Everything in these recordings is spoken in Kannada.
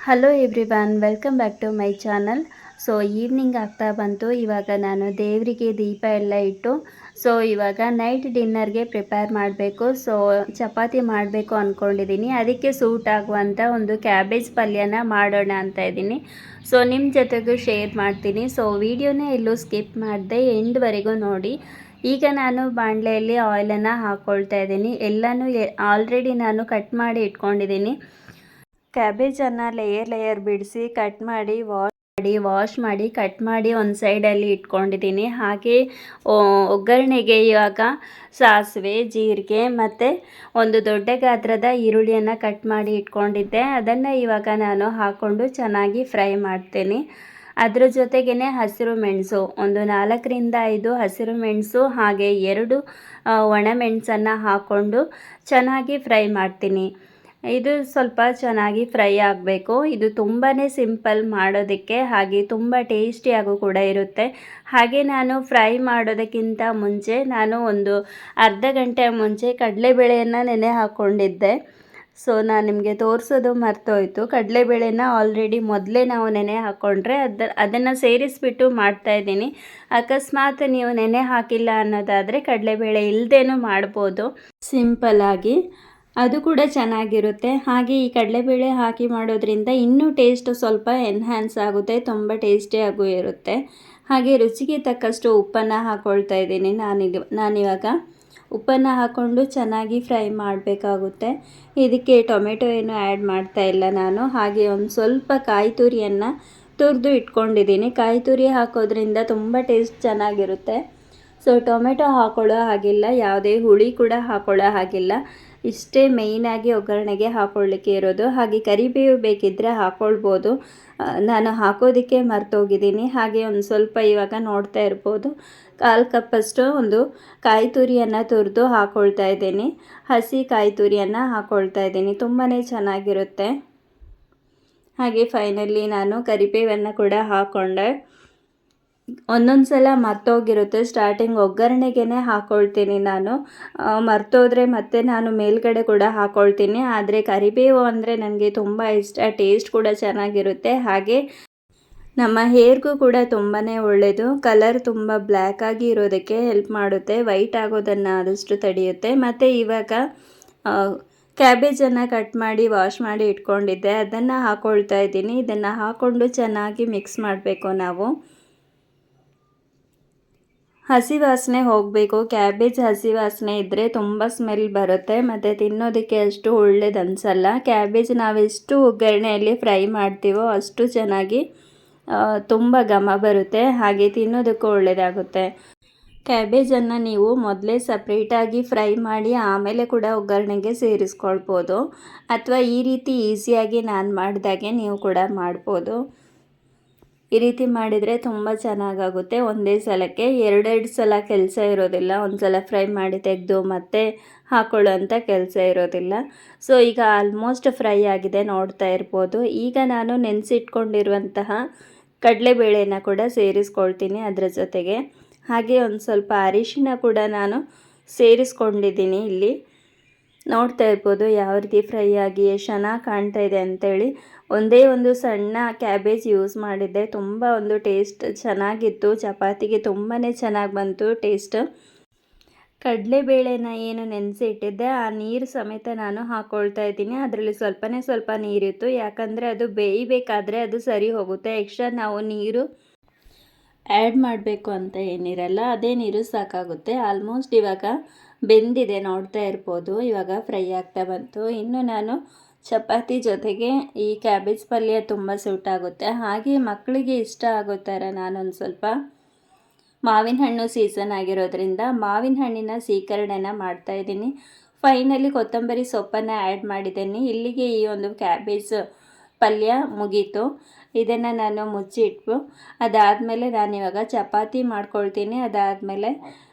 Hello everyone, welcome back to my channel. So evening ಆಗ್ತಾ ಬಂತು. ಇವಾಗ ನಾನು ದೇವರಿಗೆ ದೀಪ ಎಲ್ಲ ಇಟ್ಟು ಇವಾಗ ನೈಟ್ ಡಿನ್ನರ್ಗೆ ಪ್ರಿಪೇರ್ ಮಾಡಬೇಕು. ಚಪಾತಿ ಮಾಡಬೇಕು ಅಂದ್ಕೊಂಡಿದ್ದೀನಿ. ಅದಕ್ಕೆ ಸೂಟ್ ಆಗುವಂಥ ಒಂದು ಕ್ಯಾಬೇಜ್ ಪಲ್ಯನ ಮಾಡೋಣ ಅಂತ ಇದ್ದೀನಿ. ನಿಮ್ಮ ಜೊತೆಗೂ ಶೇರ್ ಮಾಡ್ತೀನಿ. ವಿಡಿಯೋನೇ ಎಲ್ಲೂ ಸ್ಕಿಪ್ ಮಾಡಿದೆ, ಎಂಡ್ವರೆಗೂ ನೋಡಿ. ಈಗ ನಾನು ಬಾಣಲೆಯಲ್ಲಿ ಆಯಿಲನ್ನು ಹಾಕ್ಕೊಳ್ತಾ ಇದ್ದೀನಿ. ಎಲ್ಲನೂ ಆಲ್ರೆಡಿ ನಾನು ಕಟ್ ಮಾಡಿ ಇಟ್ಕೊಂಡಿದ್ದೀನಿ. ಕ್ಯಾಬೇಜನ್ನು ಲೇಯರ್ ಬಿಡಿಸಿ ಕಟ್ ಮಾಡಿ ವಾಶ್ ಮಾಡಿ ಕಟ್ ಮಾಡಿ ಒಂದು ಸೈಡಲ್ಲಿ ಇಟ್ಕೊಂಡಿದ್ದೀನಿ. ಹಾಗೆ ಒಗ್ಗರಣೆಗೆ ಇವಾಗ ಸಾಸಿವೆ, ಜೀರಿಗೆ ಮತ್ತು ಒಂದು ದೊಡ್ಡ ಗಾತ್ರದ ಈರುಳ್ಳಿಯನ್ನು ಕಟ್ ಮಾಡಿ ಇಟ್ಕೊಂಡಿದ್ದೆ. ಅದನ್ನು ಇವಾಗ ನಾನು ಹಾಕ್ಕೊಂಡು ಚೆನ್ನಾಗಿ ಫ್ರೈ ಮಾಡ್ತೀನಿ. ಅದರ ಜೊತೆಗೇ ಹಸಿರು ಮೆಣಸು, ಒಂದು 4ರಿಂದ 5 ಹಸಿರು ಮೆಣಸು, ಹಾಗೆ 2 ಒಣಮೆಣಸನ್ನು ಹಾಕ್ಕೊಂಡು ಚೆನ್ನಾಗಿ ಫ್ರೈ ಮಾಡ್ತೀನಿ. ಇದು ಸ್ವಲ್ಪ ಚೆನ್ನಾಗಿ ಫ್ರೈ ಆಗಬೇಕು. ಇದು ತುಂಬಾ ಸಿಂಪಲ್ ಮಾಡೋದಕ್ಕೆ, ಹಾಗೆ ತುಂಬ ಟೇಸ್ಟಿಯಾಗೂ ಕೂಡ ಇರುತ್ತೆ. ಹಾಗೆ ನಾನು ಫ್ರೈ ಮಾಡೋದಕ್ಕಿಂತ ಮುಂಚೆ ನಾನು ಒಂದು ಅರ್ಧ ಗಂಟೆ ಮುಂಚೆ ಕಡಲೆಬೇಳೆಯನ್ನು ನೆನೆ ಹಾಕ್ಕೊಂಡಿದ್ದೆ. ನಾನು ನಿಮಗೆ ತೋರಿಸೋದು ಮರ್ತೋಯ್ತು. ಕಡಲೆಬೇಳೆನ ಆಲ್ರೆಡಿ ಮೊದಲೇ ನಾವು ನೆನೆ ಹಾಕ್ಕೊಂಡ್ರೆ ಅದನ್ನು ಸೇರಿಸ್ಬಿಟ್ಟು ಮಾಡ್ತಾಯಿದ್ದೀನಿ. ಅಕಸ್ಮಾತ್ ನೀವು ನೆನೆ ಹಾಕಿಲ್ಲ ಅನ್ನೋದಾದರೆ ಕಡಲೆಬೇಳೆ ಇಲ್ಲದೇನೂ ಮಾಡ್ಬೋದು ಸಿಂಪಲ್ಲಾಗಿ, ಅದು ಕೂಡ ಚೆನ್ನಾಗಿರುತ್ತೆ. ಹಾಗೆ ಈ ಕಡಲೆಬೇಳೆ ಹಾಕಿ ಮಾಡೋದ್ರಿಂದ ಇನ್ನೂ ಟೇಸ್ಟ್ ಸ್ವಲ್ಪ ಎನ್ಹ್ಯಾನ್ಸ್ ಆಗುತ್ತೆ, ತುಂಬ ಟೇಸ್ಟಿಯಾಗೂ ಇರುತ್ತೆ. ಹಾಗೆ ರುಚಿಗೆ ತಕ್ಕಷ್ಟು ಉಪ್ಪನ್ನು ಹಾಕ್ಕೊಳ್ತಾ ಇದ್ದೀನಿ. ನಾನಿವಾಗ ಉಪ್ಪನ್ನು ಹಾಕ್ಕೊಂಡು ಚೆನ್ನಾಗಿ ಫ್ರೈ ಮಾಡಬೇಕಾಗುತ್ತೆ. ಇದಕ್ಕೆ ಟೊಮೆಟೊ ಏನು ಆ್ಯಡ್ ಮಾಡ್ತಾ ಇಲ್ಲ ನಾನು. ಹಾಗೆ ಒಂದು ಸ್ವಲ್ಪ ಕಾಯಿ ತುರಿಯನ್ನು ತುರಿದು ಇಟ್ಕೊಂಡಿದ್ದೀನಿ. ಕಾಯಿ ತುರಿ ಹಾಕೋದ್ರಿಂದ ತುಂಬ ಟೇಸ್ಟ್ ಚೆನ್ನಾಗಿರುತ್ತೆ. ಟೊಮೆಟೊ ಹಾಕೊಳ್ಳೋ ಹಾಗಿಲ್ಲ, ಯಾವುದೇ ಹುಳಿ ಕೂಡ ಹಾಕೊಳ್ಳೋ ಹಾಗಿಲ್ಲ. ಇಷ್ಟೇ ಮೇಯ್ನಾಗಿ ಒಗ್ಗರಣೆಗೆ ಹಾಕ್ಕೊಳ್ಳಿಕ್ಕೆ ಇರೋದು. ಹಾಗೆ ಕರಿಬೇವು ಬೇಕಿದ್ದರೆ ಹಾಕ್ಕೊಳ್ಬೋದು. ನಾನು ಹಾಕೋದಕ್ಕೆ ಮರ್ತೋಗಿದ್ದೀನಿ. ಹಾಗೆ ಒಂದು ಸ್ವಲ್ಪ ಇವಾಗ ನೋಡ್ತಾ ಇರ್ಬೋದು, 1/4 ಕಪ್ಪಷ್ಟು ಒಂದು ಕಾಯಿ ತುರಿಯನ್ನು ತುರಿದು ಹಾಕ್ಕೊಳ್ತಾ ಇದ್ದೀನಿ. ಹಸಿ ಕಾಯಿ ತುರಿಯನ್ನು ಹಾಕ್ಕೊಳ್ತಾ ಇದ್ದೀನಿ, ತುಂಬಾ ಚೆನ್ನಾಗಿರುತ್ತೆ. ಹಾಗೆ ಫೈನಲಿ ನಾನು ಕರಿಬೇವನ್ನು ಕೂಡ ಹಾಕ್ಕೊಂಡೆ. ಒಂದೊಂದು ಸಲ ಮರ್ತೋಗಿರುತ್ತೆ, ಸ್ಟಾರ್ಟಿಂಗ್ ಒಗ್ಗರಣೆಗೆ ಹಾಕ್ಕೊಳ್ತೀನಿ ನಾನು. ಮರ್ತೋದ್ರೆ ಮತ್ತೆ ನಾನು ಮೇಲ್ಗಡೆ ಕೂಡ ಹಾಕ್ಕೊಳ್ತೀನಿ. ಆದರೆ ಕರಿಬೇವು ಅಂದರೆ ನನಗೆ ತುಂಬ ಇಷ್ಟ, ಟೇಸ್ಟ್ ಕೂಡ ಚೆನ್ನಾಗಿರುತ್ತೆ. ಹಾಗೆ ನಮ್ಮ ಹೇರ್ಗೂ ಕೂಡ ತುಂಬಾ ಒಳ್ಳೆಯದು. ಕಲರ್ ತುಂಬ ಬ್ಲ್ಯಾಕಾಗಿ ಇರೋದಕ್ಕೆ ಹೆಲ್ಪ್ ಮಾಡುತ್ತೆ, ವೈಟ್ ಆಗೋದನ್ನು ಆದಷ್ಟು ತಡೆಯುತ್ತೆ. ಮತ್ತು ಇವಾಗ ಕ್ಯಾಬೇಜನ್ನು ಕಟ್ ಮಾಡಿ ವಾಶ್ ಮಾಡಿ ಇಟ್ಕೊಂಡಿದ್ದೆ, ಅದನ್ನು ಹಾಕ್ಕೊಳ್ತಾ ಇದ್ದೀನಿ. ಇದನ್ನು ಹಾಕ್ಕೊಂಡು ಚೆನ್ನಾಗಿ ಮಿಕ್ಸ್ ಮಾಡಬೇಕು ನಾವು. ಹಸಿ ವಾಸನೆ ಹೋಗಬೇಕು. ಕ್ಯಾಬೇಜ್ ಹಸಿ ವಾಸನೆ ಇದ್ದರೆ ತುಂಬ ಸ್ಮೆಲ್ ಬರುತ್ತೆ ಮತ್ತು ತಿನ್ನೋದಕ್ಕೆ ಅಷ್ಟು ಒಳ್ಳೇದು ಅನಿಸಲ್ಲ. ಕ್ಯಾಬೇಜ್ ನಾವೆಷ್ಟು ಒಗ್ಗರಣೆಯಲ್ಲಿ ಫ್ರೈ ಮಾಡ್ತೀವೋ ಅಷ್ಟು ಚೆನ್ನಾಗಿ ತುಂಬ ಘಮ ಬರುತ್ತೆ, ಹಾಗೆ ತಿನ್ನೋದಕ್ಕೂ ಒಳ್ಳೆಯದಾಗುತ್ತೆ. ಕ್ಯಾಬೇಜನ್ನು ನೀವು ಮೊದಲೇ ಸಪ್ರೇಟಾಗಿ ಫ್ರೈ ಮಾಡಿ ಆಮೇಲೆ ಕೂಡ ಒಗ್ಗರಣೆಗೆ ಸೇರಿಸ್ಕೊಳ್ಬೋದು, ಅಥವಾ ಈ ರೀತಿ ಈಸಿಯಾಗಿ ನಾನು ಮಾಡಿದಾಗೆ ನೀವು ಕೂಡ ಮಾಡ್ಬೋದು. ಈ ರೀತಿ ಮಾಡಿದರೆ ತುಂಬ ಚೆನ್ನಾಗಾಗುತ್ತೆ. ಒಂದೇ ಸಲಕ್ಕೆ ಎರಡೆರಡು ಸಲ ಕೆಲಸ ಇರೋದಿಲ್ಲ. ಒಂದು ಸಲ ಫ್ರೈ ಮಾಡಿ ತೆಗೆದು ಮತ್ತೆ ಹಾಕ್ಕೊಳ್ಳೋಂಥ ಕೆಲಸ ಇರೋದಿಲ್ಲ. ಈಗ ಆಲ್ಮೋಸ್ಟ್ ಫ್ರೈ ಆಗಿದೆ, ನೋಡ್ತಾ ಇರ್ಬೋದು. ಈಗ ನಾನು ನೆನೆಸಿಟ್ಕೊಂಡಿರುವಂತಹ ಕಡಲೆಬೇಳೆನ ಕೂಡ ಸೇರಿಸ್ಕೊಳ್ತೀನಿ ಅದರ ಜೊತೆಗೆ. ಹಾಗೆ ಒಂದು ಸ್ವಲ್ಪ ಅರಿಶಿನ ಕೂಡ ನಾನು ಸೇರಿಸ್ಕೊಂಡಿದ್ದೀನಿ. ಇಲ್ಲಿ ನೋಡ್ತಾ ಇರ್ಬೋದು ಯಾವ ರೀತಿ ಫ್ರೈ ಆಗಿ ಎಷ್ಟು ಚೆನ್ನಾಗಿ ಕಾಣ್ತಾ ಇದೆ ಅಂತೇಳಿ. ಒಂದೇ ಒಂದು ಸಣ್ಣ ಕ್ಯಾಬೇಜ್ ಯೂಸ್ ಮಾಡಿದ್ದೆ, ತುಂಬ ಒಂದು ಟೇಸ್ಟ್ ಚೆನ್ನಾಗಿತ್ತು. ಚಪಾತಿಗೆ ತುಂಬಾ ಚೆನ್ನಾಗಿ ಬಂತು ಟೇಸ್ಟ್. ಕಡಲೆಬೇಳೆನ ಏನು ನೆನೆಸಿ ಇಟ್ಟಿದ್ದೆ ಆ ನೀರು ಸಮೇತ ನಾನು ಹಾಕ್ಕೊಳ್ತಾ ಇದ್ದೀನಿ. ಅದರಲ್ಲಿ ಸ್ವಲ್ಪ ನೀರಿತ್ತು, ಯಾಕಂದರೆ ಅದು ಬೇಯಬೇಕಾದ್ರೆ ಅದು ಸರಿ ಹೋಗುತ್ತೆ. ಎಕ್ಸ್ಟ್ರಾ ನಾವು ನೀರು ಆ್ಯಡ್ ಮಾಡಬೇಕು ಅಂತ ಏನಿರಲ್ಲ, ಅದೇ ನೀರು ಸಾಕಾಗುತ್ತೆ. ಆಲ್ಮೋಸ್ಟ್ ಇವಾಗ ಬೆಂದಿದೆ, ನೋಡ್ತಾ ಇರ್ಬೋದು. ಇವಾಗ ಫ್ರೈ ಆಗ್ತಾ ಬಂತು. ಇನ್ನು ನಾನು ಚಪಾತಿ ಜೊತೆಗೆ ಈ ಕ್ಯಾಬೇಜ್ ಪಲ್ಯ ತುಂಬ ಸೂಟ್ ಆಗುತ್ತೆ. ಹಾಗೆ ಮಕ್ಕಳಿಗೆ ಇಷ್ಟ ಆಗೋ ಥರ ನಾನೊಂದು ಸ್ವಲ್ಪ ಮಾವಿನ ಹಣ್ಣು ಸೀಸನ್ ಆಗಿರೋದ್ರಿಂದ ಮಾವಿನ ಹಣ್ಣಿನ ಸೀಕರಣೆನ ಮಾಡ್ತಾಯಿದ್ದೀನಿ. ಫೈನಲಿ ಕೊತ್ತಂಬರಿ ಸೊಪ್ಪನ್ನು ಆ್ಯಡ್ ಮಾಡಿದ್ದೀನಿ. ಇಲ್ಲಿಗೆ ಈ ಒಂದು ಕ್ಯಾಬೇಜ್ ಪಲ್ಯ ಮುಗೀತು. ಇದನ್ನು ನಾನು ಮುಚ್ಚಿಟ್ಟು ಅದಾದಮೇಲೆ ನಾನಿವಾಗ ಚಪಾತಿ ಮಾಡ್ಕೊಳ್ತೀನಿ. ಅದಾದಮೇಲೆ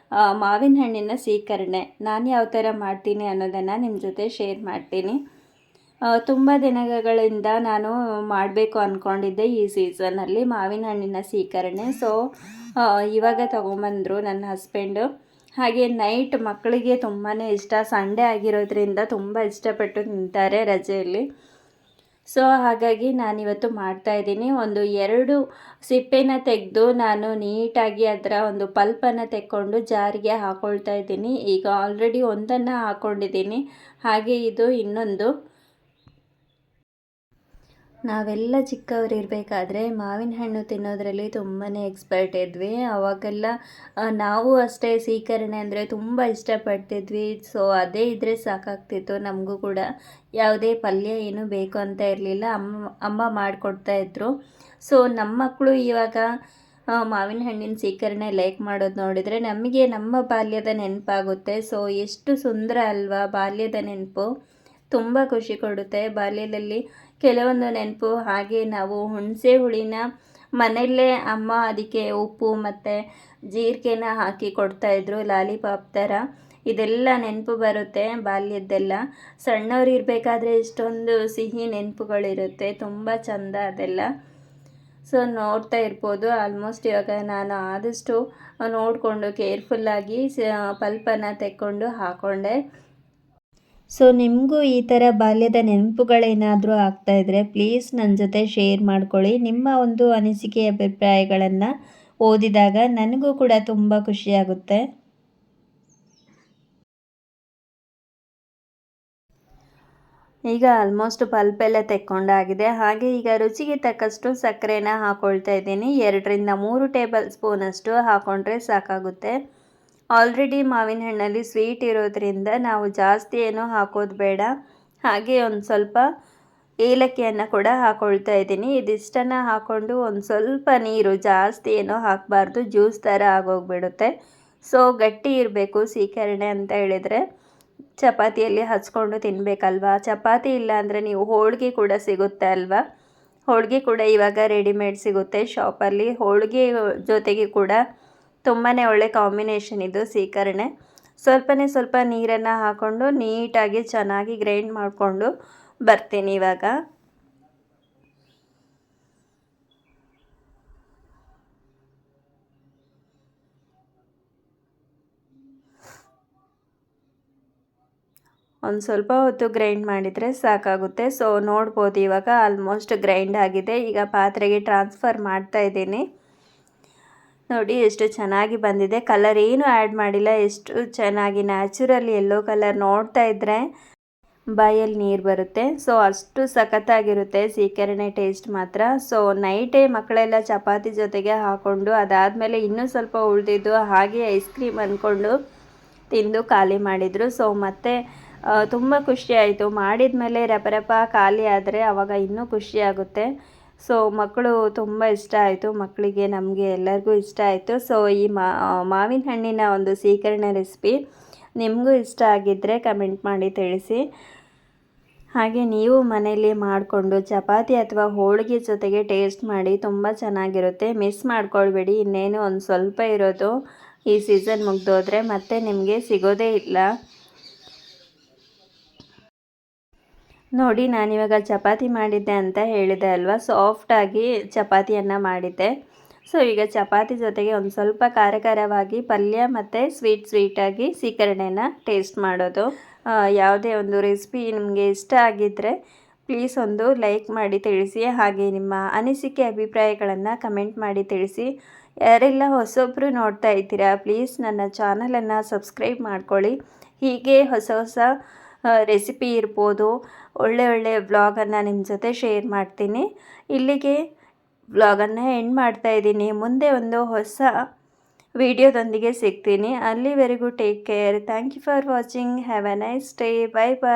ಮಾವಿನ ಹಣ್ಣಿನ ಸೀಕರಣೆ ನಾನು ಯಾವ ಥರ ಮಾಡ್ತೀನಿ ಅನ್ನೋದನ್ನು ನಿಮ್ಮ ಜೊತೆ ಶೇರ್ ಮಾಡ್ತೀನಿ. ತುಂಬ ದಿನಗಳಿಂದ ನಾನು ಮಾಡಬೇಕು ಅಂದ್ಕೊಂಡಿದ್ದೆ ಈ ಸೀಸನಲ್ಲಿ ಮಾವಿನ ಹಣ್ಣಿನ ಸೀಕರಣೆ. ಇವಾಗ ತೊಗೊಂಬಂದರು ನನ್ನ ಹಸ್ಬೆಂಡು. ಹಾಗೆ ನೈಟ್ ಮಕ್ಕಳಿಗೆ ತುಂಬಾ ಇಷ್ಟ, ಸಂಡೇ ಆಗಿರೋದ್ರಿಂದ ತುಂಬ ಇಷ್ಟಪಟ್ಟು ತಿಂತಾರೆ ರಜೆಯಲ್ಲಿ. ಸೊ ಹಾಗಾಗಿ ನಾನಿವತ್ತು ಮಾಡ್ತಾಯಿದ್ದೀನಿ. ಒಂದು 2 ಸಿಪ್ಪೆನ ತೆಗೆದು ನಾನು ನೀಟಾಗಿ ಅದರ ಒಂದು ಪಲ್ಪನ್ನು ತೆಕ್ಕೊಂಡು ಜಾರಿಗೆ ಹಾಕ್ಕೊಳ್ತಾ ಇದ್ದೀನಿ. ಈಗ ಆಲ್ರೆಡಿ ಒಂದನ್ನು ಹಾಕ್ಕೊಂಡಿದ್ದೀನಿ, ಹಾಗೆ ಇದು ಇನ್ನೊಂದು. ನಾವೆಲ್ಲ ಚಿಕ್ಕವರಿರಬೇಕಾದ್ರೆ ಮಾವಿನ ಹಣ್ಣು ತಿನ್ನೋದ್ರಲ್ಲಿ ತುಂಬಾ ಎಕ್ಸ್ಪರ್ಟ್ ಇದ್ವಿ. ಅವಾಗೆಲ್ಲ ನಾವು ಅಷ್ಟೇ ಸೀಕರಣೆ ಅಂದರೆ ತುಂಬ ಇಷ್ಟಪಡ್ತಿದ್ವಿ. ಸೊ ಅದೇ ಇದ್ದರೆ ಸಾಕಾಗ್ತಿತ್ತು ನಮಗೂ ಕೂಡ. ಯಾವುದೇ ಪಲ್ಯ ಏನು ಬೇಕು ಅಂತ ಇರಲಿಲ್ಲ, ಅಮ್ಮ ಮಾಡಿಕೊಡ್ತಾಯಿದ್ರು. ಸೊ ನಮ್ಮ ಮಕ್ಕಳು ಇವಾಗ ಮಾವಿನ ಹಣ್ಣಿನ ಸೀಕರಣೆ ಲೈಕ್ ಮಾಡೋದು ನೋಡಿದರೆ ನಮಗೆ ನಮ್ಮ ಬಾಲ್ಯದ ನೆನಪಾಗುತ್ತೆ. ಸೊ ಎಷ್ಟು ಸುಂದರ ಅಲ್ವಾ ಬಾಲ್ಯದ ನೆನಪು, ತುಂಬ ಖುಷಿ ಕೊಡುತ್ತೆ. ಬಾಲ್ಯದಲ್ಲಿ ಕೆಲವೊಂದು ನೆನಪು. ಹಾಗೆ ನಾವು ಹುಣಸೆ ಹುಳಿನ ಮನೆಯಲ್ಲೇ ಅಮ್ಮ ಅದಕ್ಕೆ ಉಪ್ಪು ಮತ್ತು ಜೀರಿಗೆನ ಹಾಕಿ ಕೊಡ್ತಾಯಿದ್ರು, ಲಾಲಿಪಾಪ್ ಥರ. ಇದೆಲ್ಲ ನೆನಪು ಬರುತ್ತೆ ಬಾಲ್ಯದ್ದೆಲ್ಲ. ಸಣ್ಣವ್ರು ಇರಬೇಕಾದ್ರೆ ಎಷ್ಟೊಂದು ಸಿಹಿ ನೆನಪುಗಳಿರುತ್ತೆ, ತುಂಬ ಚಂದ ಅದೆಲ್ಲ. ಸೊ ನೋಡ್ತಾ ಇರ್ಬೋದು, ಆಲ್ಮೋಸ್ಟ್ ಇವಾಗ ನಾನು ಆದಷ್ಟು ನೋಡಿಕೊಂಡು ಕೇರ್ಫುಲ್ಲಾಗಿ ಪಲ್ಪನ್ನು ತೆಕ್ಕೊಂಡು ಹಾಕ್ಕೊಂಡೆ. ಸೊ ನಿಮಗೂ ಈ ಥರ ಬಾಲ್ಯದ ನೆನಪುಗಳೇನಾದರೂ ಆಗ್ತಾಯಿದ್ರೆ ಪ್ಲೀಸ್ ನನ್ನ ಜೊತೆ ಶೇರ್ ಮಾಡ್ಕೊಳ್ಳಿ. ನಿಮ್ಮ ಒಂದು ಅನಿಸಿಕೆ ಅಭಿಪ್ರಾಯಗಳನ್ನು ಓದಿದಾಗ ನನಗೂ ಕೂಡ ತುಂಬ ಖುಷಿಯಾಗುತ್ತೆ. ಈಗ ಆಲ್ಮೋಸ್ಟ್ ಪಲ್ಪೆಲ್ಲ ತೆಕ್ಕೊಂಡಾಗಿದೆ. ಹಾಗೆ ಈಗ ರುಚಿಗೆ ತಕ್ಕಷ್ಟು ಸಕ್ಕರೆನ ಹಾಕ್ಕೊಳ್ತಾ ಇದ್ದೀನಿ. 2ರಿಂದ 3 ಟೇಬಲ್ ಸ್ಪೂನಷ್ಟು ಹಾಕ್ಕೊಂಡ್ರೆ ಸಾಕಾಗುತ್ತೆ. ಆಲ್ರೆಡಿ ಮಾವಿನ ಹಣ್ಣಲ್ಲಿ ಸ್ವೀಟ್ ಇರೋದ್ರಿಂದ ನಾವು ಜಾಸ್ತಿ ಏನೂ ಹಾಕೋದು ಬೇಡ. ಹಾಗೆ ಒಂದು ಸ್ವಲ್ಪ ಏಲಕ್ಕಿಯನ್ನು ಕೂಡ ಹಾಕ್ಕೊಳ್ತಾ ಇದ್ದೀನಿ. ಇದಿಷ್ಟನ್ನು ಹಾಕ್ಕೊಂಡು ಒಂದು ಸ್ವಲ್ಪ ನೀರು, ಜಾಸ್ತಿ ಏನೂ ಹಾಕಬಾರ್ದು, ಜ್ಯೂಸ್ ಥರ ಆಗೋಗಿಬಿಡುತ್ತೆ. ಸೊ ಗಟ್ಟಿ ಇರಬೇಕು ಸೀಕರಣೆ ಅಂತ ಹೇಳಿದರೆ. ಚಪಾತಿಯಲ್ಲಿ ಹಚ್ಕೊಂಡು ತಿನ್ನಬೇಕಲ್ವಾ. ಚಪಾತಿ ಇಲ್ಲ ಅಂದರೆ ನೀವು ಹೋಳಿಗೆ ಕೂಡ ಸಿಗುತ್ತೆ ಅಲ್ವಾ. ಹೋಳಿಗೆ ಕೂಡ ಇವಾಗ ರೆಡಿಮೇಡ್ ಸಿಗುತ್ತೆ ಶಾಪಲ್ಲಿ. ಹೋಳಿಗೆ ಜೊತೆಗೆ ಕೂಡ ತುಂಬಾ ಒಳ್ಳೆ ಕಾಂಬಿನೇಷನ್ ಇದು ಸೀಕರಣೆ. ಸ್ವಲ್ಪ ನೀರನ್ನು ಹಾಕ್ಕೊಂಡು ನೀಟಾಗಿ ಚೆನ್ನಾಗಿ ಗ್ರೈಂಡ್ ಮಾಡಿಕೊಂಡು ಬರ್ತೀನಿ ಇವಾಗ. ಒಂದು ಸ್ವಲ್ಪ ಹೊತ್ತು ಗ್ರೈಂಡ್ ಮಾಡಿದರೆ ಸಾಕಾಗುತ್ತೆ. ಸೊ ನೋಡ್ಬೋದು ಇವಾಗ ಆಲ್ಮೋಸ್ಟ್ ಗ್ರೈಂಡ್ ಆಗಿದೆ. ಈಗ ಪಾತ್ರೆಗೆ ಟ್ರಾನ್ಸ್ಫರ್ ಮಾಡ್ತಾ ಇದ್ದೀನಿ. ನೋಡಿ ಎಷ್ಟು ಚೆನ್ನಾಗಿ ಬಂದಿದೆ. ಕಲರ್ ಏನು ಆ್ಯಡ್ ಮಾಡಿಲ್ಲ, ಎಷ್ಟು ಚೆನ್ನಾಗಿ ನ್ಯಾಚುರಲ್ ಯೆಲ್ಲೋ ಕಲರ್. ನೋಡ್ತಾ ಇದ್ದರೆ ಬಾಯಲ್ಲಿ ನೀರು ಬರುತ್ತೆ. ಸೊ ಅಷ್ಟು ಸಖತ್ತಾಗಿರುತ್ತೆ ಸೀಕರಣೆ ಟೇಸ್ಟ್ ಮಾತ್ರ. ಸೊ ನೈಟೇ ಮಕ್ಕಳೆಲ್ಲ ಚಪಾತಿ ಜೊತೆಗೆ ಹಾಕ್ಕೊಂಡು ಅದಾದಮೇಲೆ ಇನ್ನೂ ಸ್ವಲ್ಪ ಉಳಿದಿದ್ದು ಹಾಗೆ ಐಸ್ ಕ್ರೀಮ್ ಅಂದ್ಕೊಂಡು ತಿಂದು ಖಾಲಿ ಮಾಡಿದರು. ಸೊ ಮತ್ತೆ ತುಂಬ ಖುಷಿಯಾಯಿತು. ಮಾಡಿದ ಮೇಲೆ ರಪರಪ ಖಾಲಿ ಆದರೆ ಆವಾಗ ಇನ್ನೂ ಖುಷಿಯಾಗುತ್ತೆ. ಸೊ ಮಕ್ಕಳು ತುಂಬ ಇಷ್ಟ ಆಯಿತು, ಮಕ್ಕಳಿಗೆ ನಮಗೆ ಎಲ್ಲರಿಗೂ ಇಷ್ಟ ಆಯಿತು. ಸೊ ಈ ಮಾವಿನ ಹಣ್ಣಿನ ಒಂದು ಸೀಕರಣೆ ರೆಸಿಪಿ ನಿಮಗೂ ಇಷ್ಟ ಆಗಿದ್ದರೆ ಕಮೆಂಟ್ ಮಾಡಿ ತಿಳಿಸಿ. ಹಾಗೆ ನೀವು ಮನೆಯಲ್ಲಿ ಮಾಡಿಕೊಂಡು ಚಪಾತಿ ಅಥವಾ ಹೋಳಿಗೆ ಜೊತೆಗೆ ಟೇಸ್ಟ್ ಮಾಡಿ, ತುಂಬ ಚೆನ್ನಾಗಿರುತ್ತೆ. ಮಿಸ್ ಮಾಡ್ಕೊಳ್ಬೇಡಿ. ಇನ್ನೇನು ಒಂದು ಸ್ವಲ್ಪ ಇರೋದು, ಈ ಸೀಸನ್ ಮುಗಿದೋದ್ರೆ ಮತ್ತೆ ನಿಮಗೆ ಸಿಗೋದೇ ಇಲ್ಲ. ನೋಡಿ ನಾನಿವಾಗ ಚಪಾತಿ ಮಾಡಿದ್ದೆ ಅಂತ ಹೇಳಿದೆ ಅಲ್ವಾ, ಸಾಫ್ಟಾಗಿ ಚಪಾತಿಯನ್ನು ಮಾಡಿದ್ದೆ. ಸೊ ಈಗ ಚಪಾತಿ ಜೊತೆಗೆ ಒಂದು ಸ್ವಲ್ಪ ಖಾರವಾಗಿ ಪಲ್ಯ ಮತ್ತು ಸ್ವೀಟಾಗಿ ಸೀಕರಣೆನ ಟೇಸ್ಟ್ ಮಾಡೋದು. ಯಾವುದೇ ಒಂದು ರೆಸಿಪಿ ನಿಮಗೆ ಇಷ್ಟ ಆಗಿದ್ದರೆ ಪ್ಲೀಸ್ ಒಂದು ಲೈಕ್ ಮಾಡಿ ತಿಳಿಸಿ. ಹಾಗೆ ನಿಮ್ಮ ಅನಿಸಿಕೆ ಅಭಿಪ್ರಾಯಗಳನ್ನು ಕಮೆಂಟ್ ಮಾಡಿ ತಿಳಿಸಿ. ಯಾರೆಲ್ಲ ಹೊಸೊಬ್ಬರು ನೋಡ್ತಾ ಇದ್ದೀರಾ ಪ್ಲೀಸ್ ನನ್ನ ಚಾನಲನ್ನು ಸಬ್ಸ್ಕ್ರೈಬ್ ಮಾಡ್ಕೊಳ್ಳಿ. ಹೀಗೆ ಹೊಸ ರೆಸಿಪಿ ಇರ್ಬೋದು, ಒಳ್ಳೆ ವ್ಲಾಗನ್ನು ನಿಮ್ಮ ಜೊತೆ ಶೇರ್ ಮಾಡ್ತೀನಿ. ಇಲ್ಲಿಗೆ ವ್ಲಾಗನ್ನು ಎಂಡ್ ಮಾಡ್ತಾಯಿದ್ದೀನಿ. ಮುಂದೆ ಒಂದು ಹೊಸ ವಿಡಿಯೋದೊಂದಿಗೆ ಸಿಗ್ತೀನಿ. ಅಲ್ಲಿವರೆಗೂ take care. Thank you for watching. Have a nice day. Bye bye.